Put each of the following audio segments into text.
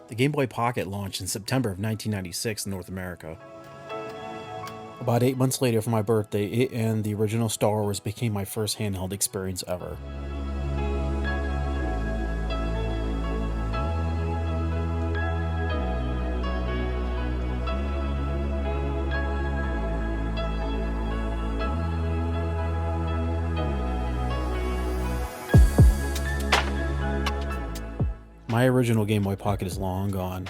The Game Boy Pocket launched in September of 1996 in North America. About 8 months later for my birthday, it and the original Star Wars became my first handheld experience ever. My original Game Boy Pocket is long gone.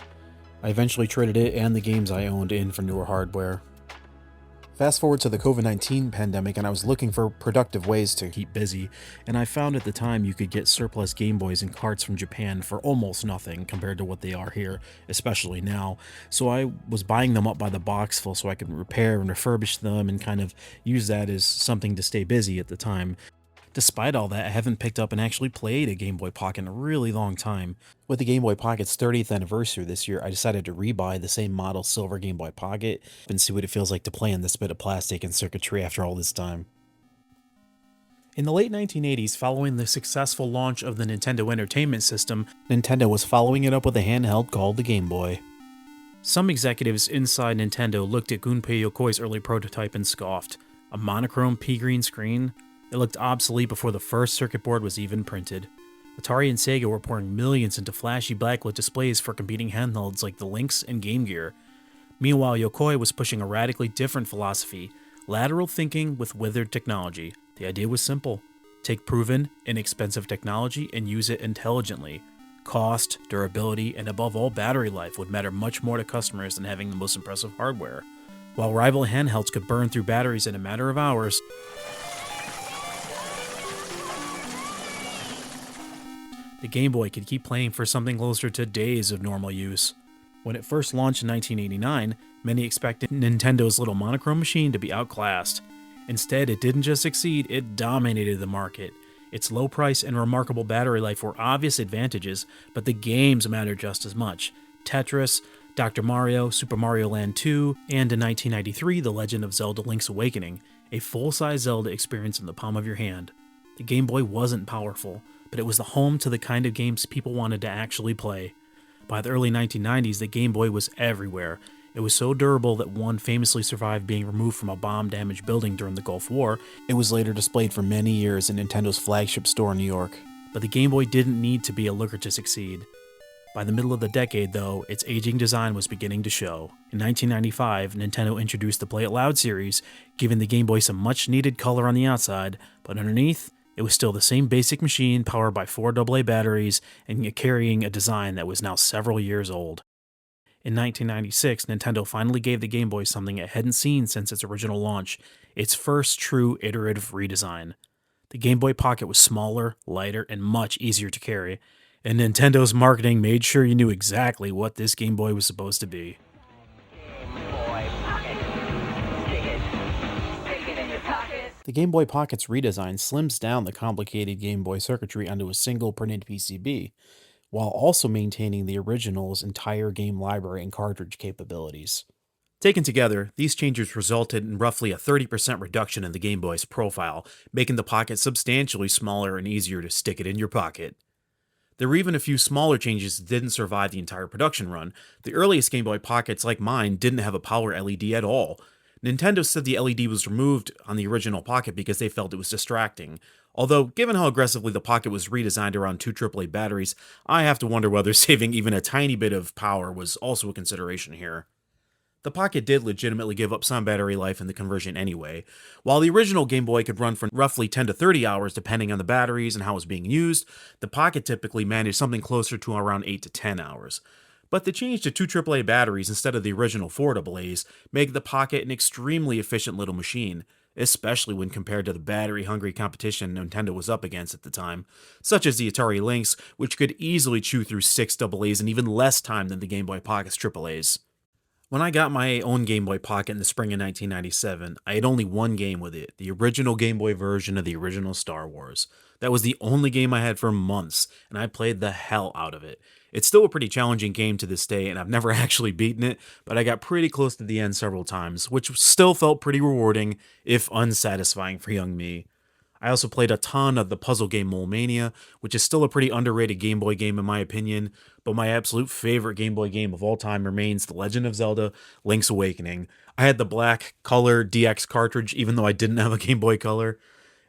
I eventually traded it and the games I owned in for newer hardware. Fast forward to the COVID-19 pandemic, and I was looking for productive ways to keep busy, and I found at the time you could get surplus Game Boys in carts from Japan for almost nothing compared to what they are here, especially now. So I was buying them up by the box full so I could repair and refurbish them and kind of use that as something to stay busy at the time. Despite all that, I haven't picked up and actually played a Game Boy Pocket in a really long time. With the Game Boy Pocket's 30th anniversary this year, I decided to rebuy the same model silver Game Boy Pocket and see what it feels like to play on this bit of plastic and circuitry after all this time. In the late 1980s, following the successful launch of the Nintendo Entertainment System, Nintendo was following it up with a handheld called the Game Boy. Some executives inside Nintendo looked at Gunpei Yokoi's early prototype and scoffed. A monochrome pea-green screen? It looked obsolete before the first circuit board was even printed. Atari and Sega were pouring millions into flashy backlit displays for competing handhelds like the Lynx and Game Gear. Meanwhile, Yokoi was pushing a radically different philosophy, lateral thinking with withered technology. The idea was simple. Take proven, inexpensive technology and use it intelligently. Cost, durability, and above all battery life would matter much more to customers than having the most impressive hardware. While rival handhelds could burn through batteries in a matter of hours, the Game Boy could keep playing for something closer to days of normal use. When it first launched in 1989, many expected Nintendo's little monochrome machine to be outclassed. Instead, it didn't just succeed, it dominated the market. Its low price and remarkable battery life were obvious advantages, but the games mattered just as much. Tetris, Dr. Mario, Super Mario Land 2, and in 1993, The Legend of Zelda Link's Awakening, a full-size Zelda experience in the palm of your hand. The Game Boy wasn't powerful, but it was the home to the kind of games people wanted to actually play. By the early 1990s, the Game Boy was everywhere. It was so durable that one famously survived being removed from a bomb-damaged building during the Gulf War. It was later displayed for many years in Nintendo's flagship store in New York. But the Game Boy didn't need to be a looker to succeed. By the middle of the decade, though, its aging design was beginning to show. In 1995, Nintendo introduced the Play It Loud series, giving the Game Boy some much-needed color on the outside, but underneath, it was still the same basic machine powered by 4 AA batteries and carrying a design that was now several years old. In 1996, Nintendo finally gave the Game Boy something it hadn't seen since its original launch, its first true iterative redesign. The Game Boy Pocket was smaller, lighter, and much easier to carry, and Nintendo's marketing made sure you knew exactly what this Game Boy was supposed to be. The Game Boy Pocket's redesign slims down the complicated Game Boy circuitry onto a single printed PCB, while also maintaining the original's entire game library and cartridge capabilities. Taken together, these changes resulted in roughly a 30% reduction in the Game Boy's profile, making the Pocket substantially smaller and easier to stick it in your pocket. There were even a few smaller changes that didn't survive the entire production run. The earliest Game Boy Pockets, like mine, didn't have a power LED at all. Nintendo said the LED was removed on the original Pocket because they felt it was distracting. Although, given how aggressively the Pocket was redesigned around 2 AAA batteries, I have to wonder whether saving even a tiny bit of power was also a consideration here. The Pocket did legitimately give up some battery life in the conversion anyway. While the original Game Boy could run for roughly 10 to 30 hours depending on the batteries and how it was being used, the Pocket typically managed something closer to around 8 to 10 hours. But the change to 2 AAA batteries instead of the original 4 AA's made the Pocket an extremely efficient little machine, especially when compared to the battery-hungry competition Nintendo was up against at the time, such as the Atari Lynx, which could easily chew through 6 AA's in even less time than the Game Boy Pocket's AAA's. When I got my own Game Boy Pocket in the spring of 1997, I had only one game with it, the original Game Boy version of the original Star Wars. That was the only game I had for months, and I played the hell out of it. It's still a pretty challenging game to this day, and I've never actually beaten it, but I got pretty close to the end several times, which still felt pretty rewarding, if unsatisfying for young me. I also played a ton of the puzzle game Mole Mania, which is still a pretty underrated Game Boy game in my opinion, but my absolute favorite Game Boy game of all time remains The Legend of Zelda Link's Awakening. I had the black color DX cartridge, even though I didn't have a Game Boy Color.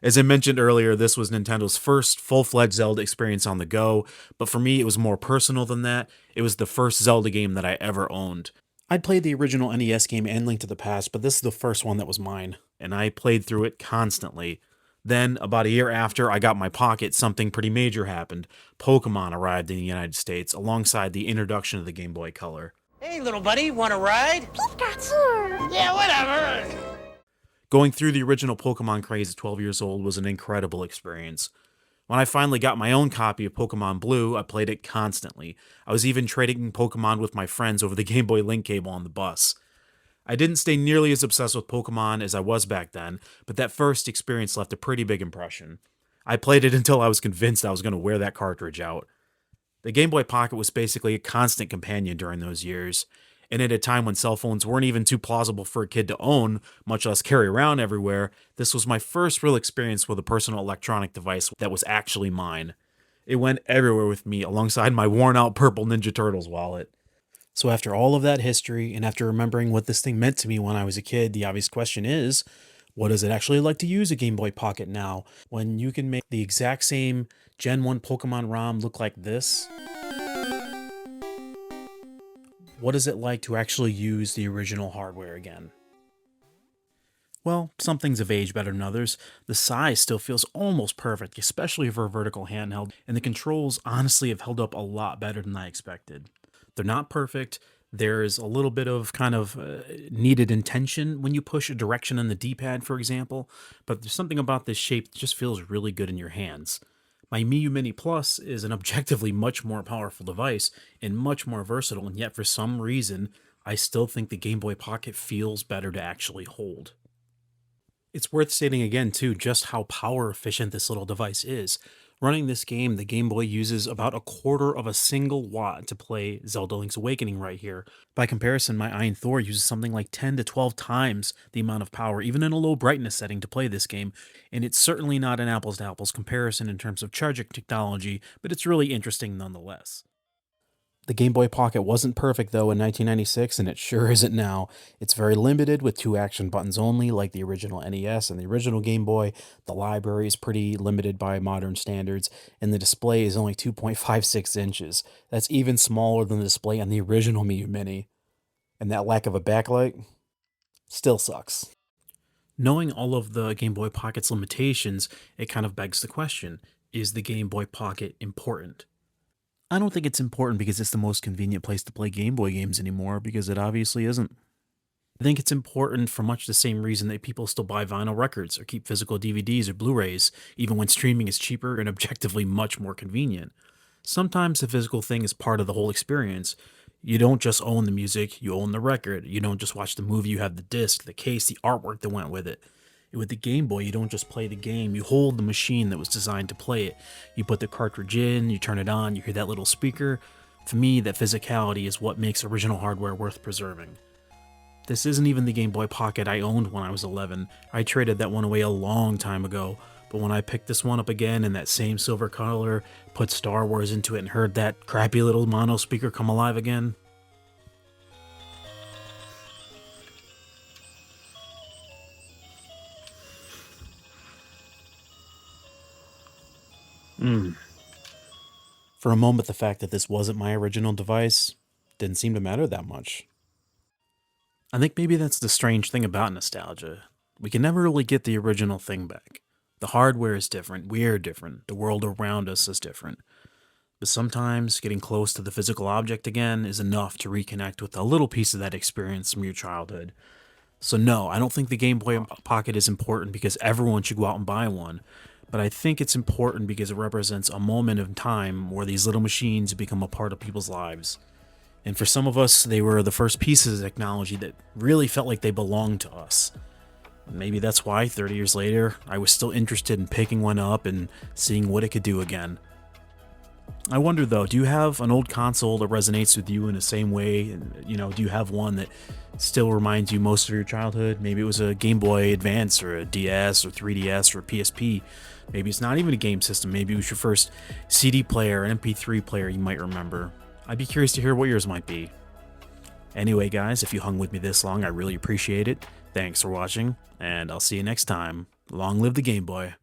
As I mentioned earlier, this was Nintendo's first full-fledged Zelda experience on the go, but for me, it was more personal than that. It was the first Zelda game that I ever owned. I'd played the original NES game and Link to the Past, but this is the first one that was mine, and I played through it constantly. Then, about a year after I got my pocket, something pretty major happened. Pokemon arrived in the United States alongside the introduction of the Game Boy Color. Hey, little buddy, want to ride? Pikachu! Yeah, whatever! Going through the original Pokemon craze at 12 years old was an incredible experience. When I finally got my own copy of Pokemon Blue, I played it constantly. I was even trading Pokemon with my friends over the Game Boy Link cable on the bus. I didn't stay nearly as obsessed with Pokemon as I was back then, but that first experience left a pretty big impression. I played it until I was convinced I was going to wear that cartridge out. The Game Boy Pocket was basically a constant companion during those years, and at a time when cell phones weren't even too plausible for a kid to own, much less carry around everywhere, this was my first real experience with a personal electronic device that was actually mine. It went everywhere with me alongside my worn-out purple Ninja Turtles wallet. So after all of that history, and after remembering what this thing meant to me when I was a kid, the obvious question is, what is it actually like to use a Game Boy Pocket now, when you can make the exact same Gen 1 Pokemon ROM look like this? What is it like to actually use the original hardware again? Well, some things have aged better than others. The size still feels almost perfect, especially for a vertical handheld, and the controls honestly have held up a lot better than I expected. They're not perfect. There's a little bit of kind of needed intention when you push a direction on the D-pad, for example, but there's something about this shape that just feels really good in your hands. My Miu Mini Plus is an objectively much more powerful device and much more versatile, and yet for some reason, I still think the Game Boy Pocket feels better to actually hold. It's worth stating again, too, just how power efficient this little device is. Running this game, the Game Boy uses about a quarter of a single watt to play Zelda Link's Awakening right here. By comparison, my Iron Thor uses something like 10 to 12 times the amount of power, even in a low brightness setting, to play this game, and it's certainly not an apples to apples comparison in terms of charging technology, but it's really interesting nonetheless. The Game Boy Pocket wasn't perfect though in 1996, and it sure isn't now. It's very limited with 2 action buttons only, like the original NES and the original Game Boy. The library is pretty limited by modern standards, and the display is only 2.56 inches. That's even smaller than the display on the original Miu Mini. And that lack of a backlight still sucks. Knowing all of the Game Boy Pocket's limitations, it kind of begs the question, is the Game Boy Pocket important? I don't think it's important because it's the most convenient place to play Game Boy games anymore, because it obviously isn't. I think it's important for much the same reason that people still buy vinyl records or keep physical DVDs or Blu-rays, even when streaming is cheaper and objectively much more convenient. Sometimes the physical thing is part of the whole experience. You don't just own the music, you own the record. You don't just watch the movie, you have the disc, the case, the artwork that went with it. With the Game Boy, you don't just play the game, you hold the machine that was designed to play it. You put the cartridge in, you turn it on, you hear that little speaker. For me, that physicality is what makes original hardware worth preserving. This isn't even the Game Boy Pocket I owned when I was 11. I traded that one away a long time ago, but when I picked this one up again in that same silver color, put Star Wars into it, and heard that crappy little mono speaker come alive again, for a moment, the fact that this wasn't my original device didn't seem to matter that much. I think maybe that's the strange thing about nostalgia. We can never really get the original thing back. The hardware is different, we're different, the world around us is different. But sometimes getting close to the physical object again is enough to reconnect with a little piece of that experience from your childhood. So no, I don't think the Game Boy Pocket is important because everyone should go out and buy one. But I think it's important because it represents a moment in time where these little machines become a part of people's lives. And for some of us, they were the first pieces of technology that really felt like they belonged to us. Maybe that's why 30 years later, I was still interested in picking one up and seeing what it could do again. I wonder though, do you have an old console that resonates with you in the same way? And do you have one that still reminds you most of your childhood? Maybe it was a Game Boy Advance or a DS or 3DS or a PSP. Maybe it's not even a game system. Maybe it was your first CD player, an MP3 player you might remember. I'd be curious to hear what yours might be. Anyway, guys, if you hung with me this long, I really appreciate it. Thanks for watching, and I'll see you next time. Long live the Game Boy.